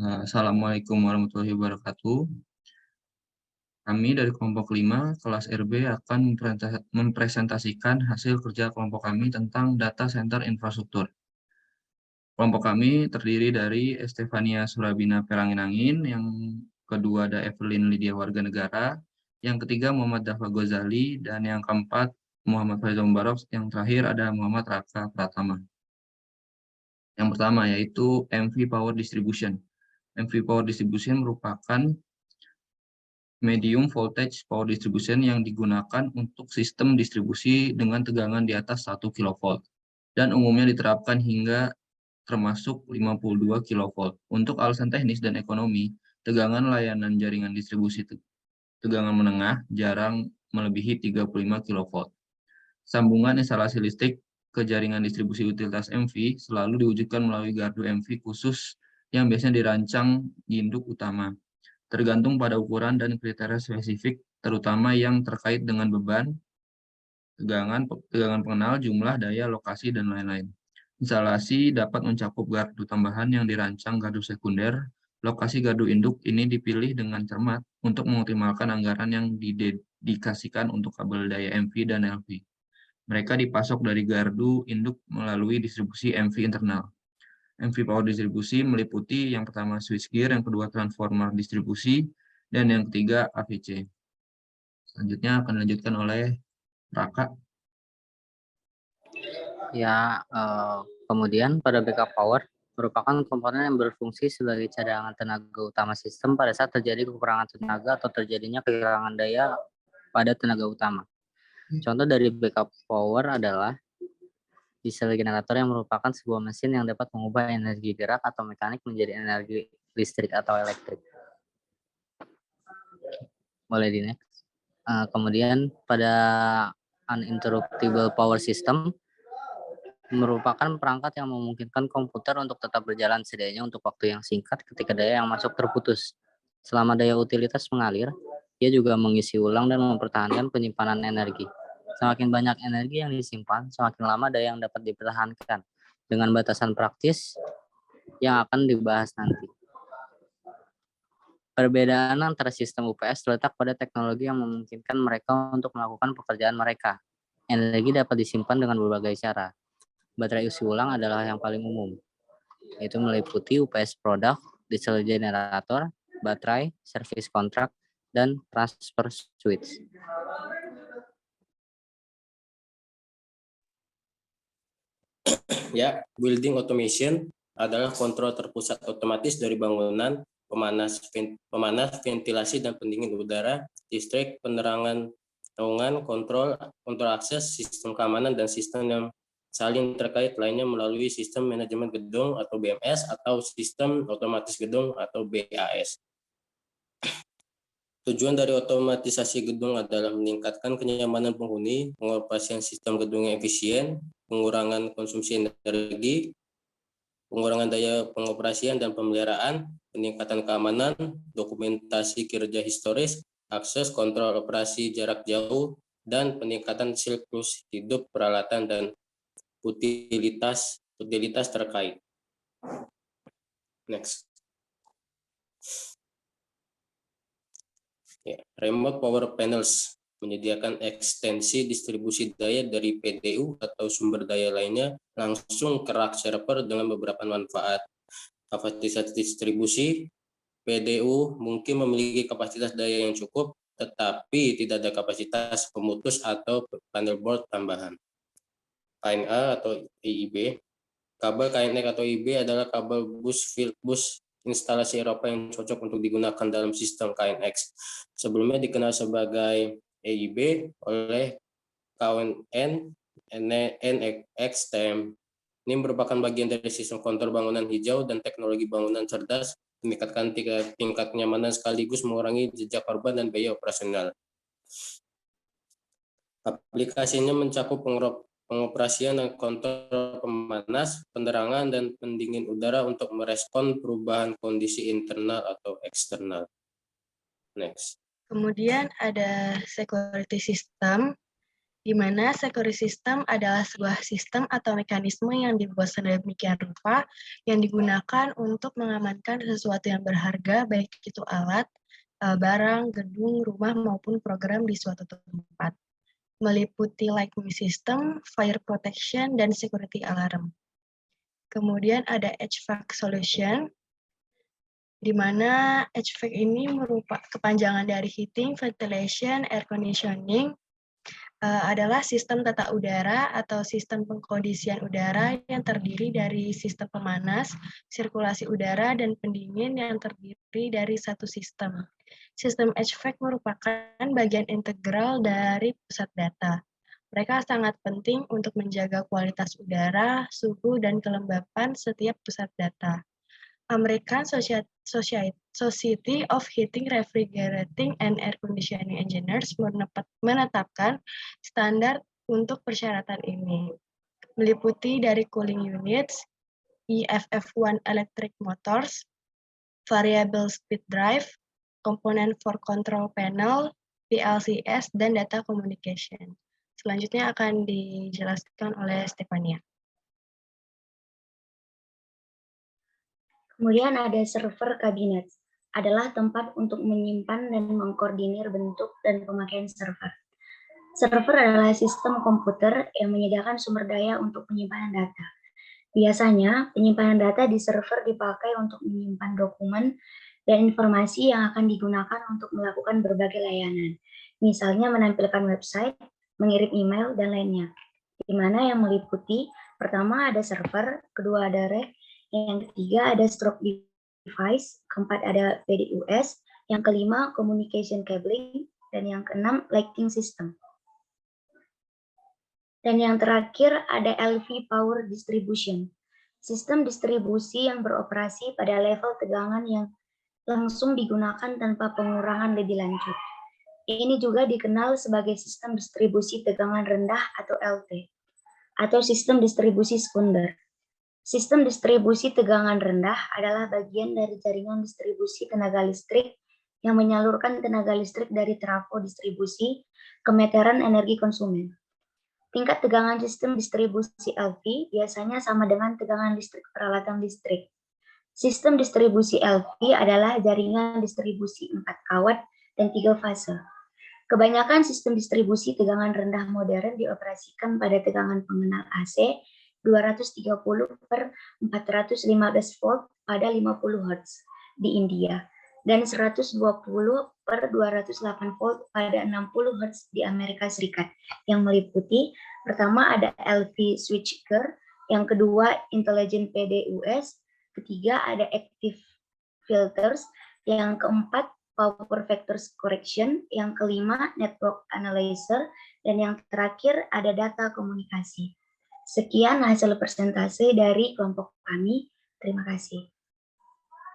Assalamualaikum warahmatullahi wabarakatuh. Kami dari kelompok 5, kelas RB akan mempresentasikan hasil kerja kelompok kami tentang data center infrastruktur. Kelompok kami terdiri dari Estefania Surabina Pelanginangin, yang kedua ada Evelyn Lydia Warganegara, yang ketiga Muhammad Dafa Ghazali, dan yang keempat Muhammad Faizal Mubarok, yang terakhir ada Muhammad Raka Pratama. Yang pertama yaitu MV Power Distribution. MV Power Distribution merupakan medium voltage power distribution yang digunakan untuk sistem distribusi dengan tegangan di atas 1 kV dan umumnya diterapkan hingga termasuk 52 kV. Untuk alasan teknis dan ekonomi, tegangan layanan jaringan distribusi tegangan menengah jarang melebihi 35 kV. Sambungan instalasi listrik ke jaringan distribusi utilitas MV selalu diwujudkan melalui gardu MV khusus yang biasanya dirancang di induk utama, tergantung pada ukuran dan kriteria spesifik, terutama yang terkait dengan beban, tegangan pengenal, jumlah, daya, lokasi, dan lain-lain. Instalasi dapat mencakup gardu tambahan yang dirancang gardu sekunder. Lokasi gardu induk ini dipilih dengan cermat untuk mengoptimalkan anggaran yang didedikasikan untuk kabel daya MV dan LV. Mereka dipasok dari gardu induk melalui distribusi MV internal. MV power distribusi meliputi yang pertama switchgear, yang kedua transformer distribusi, dan yang ketiga AVC. Selanjutnya akan dilanjutkan oleh Raka. Ya, kemudian pada backup power merupakan komponen yang berfungsi sebagai cadangan tenaga utama sistem pada saat terjadi kekurangan tenaga atau terjadinya kehilangan daya pada tenaga utama. Contoh dari backup power adalah diesel generator yang merupakan sebuah mesin yang dapat mengubah energi gerak atau mekanik menjadi energi listrik atau elektrik. Boleh di next. Kemudian pada uninterruptible power system merupakan perangkat yang memungkinkan komputer untuk tetap berjalan setidaknya untuk waktu yang singkat ketika daya yang masuk terputus. Selama daya utilitas mengalir, ia juga mengisi ulang dan mempertahankan penyimpanan energi. Semakin banyak energi yang disimpan, semakin lama daya yang dapat dipertahankan, dengan batasan praktis yang akan dibahas nanti. Perbedaan antara sistem UPS terletak pada teknologi yang memungkinkan mereka untuk melakukan pekerjaan mereka. Energi dapat disimpan dengan berbagai cara. Baterai isi ulang adalah yang paling umum, yaitu meliputi UPS produk, diesel generator, baterai, service contract, dan transfer switch. Ya, building automation adalah kontrol terpusat otomatis dari bangunan, pemanas, ventilasi dan pendingin udara, listrik, penerangan, naungan, kontrol akses, sistem keamanan dan sistem yang saling terkait lainnya melalui sistem manajemen gedung atau BMS atau sistem otomatis gedung atau BAS. Tujuan dari otomatisasi gedung adalah meningkatkan kenyamanan penghuni, pengoperasian sistem gedung yang efisien, pengurangan konsumsi energi, pengurangan daya pengoperasian dan pemeliharaan, peningkatan keamanan, dokumentasi kinerja historis, akses kontrol operasi jarak jauh, dan peningkatan siklus hidup peralatan dan utilitas terkait. Next. Ya, remote power panels menyediakan ekstensi distribusi daya dari PDU atau sumber daya lainnya langsung ke rak server dengan beberapa manfaat. Kapasitas distribusi PDU mungkin memiliki kapasitas daya yang cukup, tetapi tidak ada kapasitas pemutus atau panel board tambahan. KNA atau IIB. Kabel KNX atau IIB adalah kabel bus instalasi Eropa yang cocok untuk digunakan dalam sistem KNX. Sebelumnya dikenal sebagai EIB oleh KNN NXTM. Ini merupakan bagian dari sistem kontrol bangunan hijau dan teknologi bangunan cerdas, meningkatkan tingkat kenyamanan sekaligus mengurangi jejak korban dan biaya operasional. Aplikasinya mencakup pengoperasian dan kontrol pemanas, penerangan, dan pendingin udara untuk merespon perubahan kondisi internal atau eksternal. Next. Kemudian ada security system. di mana security system adalah sebuah sistem atau mekanisme yang dibuat sedemikian rupa yang digunakan untuk mengamankan sesuatu yang berharga, baik itu alat, barang, gedung, rumah, maupun program di suatu tempat. Meliputi lighting system, fire protection, dan security alarm. Kemudian ada HVAC solution, di mana HVAC ini merupakan kepanjangan dari heating, ventilation, air conditioning, adalah sistem tata udara atau sistem pengkondisian udara yang terdiri dari sistem pemanas, sirkulasi udara, dan pendingin yang terdiri dari satu sistem. Sistem HVAC merupakan bagian integral dari pusat data. Mereka sangat penting untuk menjaga kualitas udara, suhu, dan kelembapan setiap pusat data. American Society of Heating, Refrigerating, and Air Conditioning Engineers menetapkan standar untuk persyaratan ini, meliputi dari cooling units, EFF1 electric motors, variable speed drive, komponen for control panel, PLCS, dan data communication. Selanjutnya akan dijelaskan oleh Stefania. Kemudian ada server kabinet, adalah tempat untuk menyimpan dan mengkoordinir bentuk dan pemakaian server. Server adalah sistem komputer yang menyediakan sumber daya untuk penyimpanan data. Biasanya, penyimpanan data di server dipakai untuk menyimpan dokumen dan informasi yang akan digunakan untuk melakukan berbagai layanan, misalnya menampilkan website, mengirim email, dan lainnya. Di mana yang meliputi, pertama ada server, kedua ada rack, yang ketiga ada stroke device, keempat ada PDUS, yang kelima communication cabling, dan yang keenam lighting system. Dan yang terakhir ada LV power distribution, sistem distribusi yang beroperasi pada level tegangan yang langsung digunakan tanpa pengurangan lebih lanjut. Ini juga dikenal sebagai sistem distribusi tegangan rendah atau LT, atau sistem distribusi sekunder. Sistem distribusi tegangan rendah adalah bagian dari jaringan distribusi tenaga listrik yang menyalurkan tenaga listrik dari trafo distribusi ke meteran energi konsumen. Tingkat tegangan sistem distribusi LV biasanya sama dengan tegangan listrik peralatan listrik. Sistem distribusi LV adalah jaringan distribusi 4 kawat dan 3 fase. Kebanyakan sistem distribusi tegangan rendah modern dioperasikan pada tegangan pengenal AC 230 per 415 volt pada 50 Hz di India dan 120 per 208 volt pada 60 Hz di Amerika Serikat, yang meliputi pertama ada LV switchgear, yang kedua intelligent PDUS, ketiga ada active filters, yang keempat power factors correction, yang kelima network analyzer, dan yang terakhir ada data komunikasi. Sekian hasil presentasi dari kelompok kami. Terima kasih.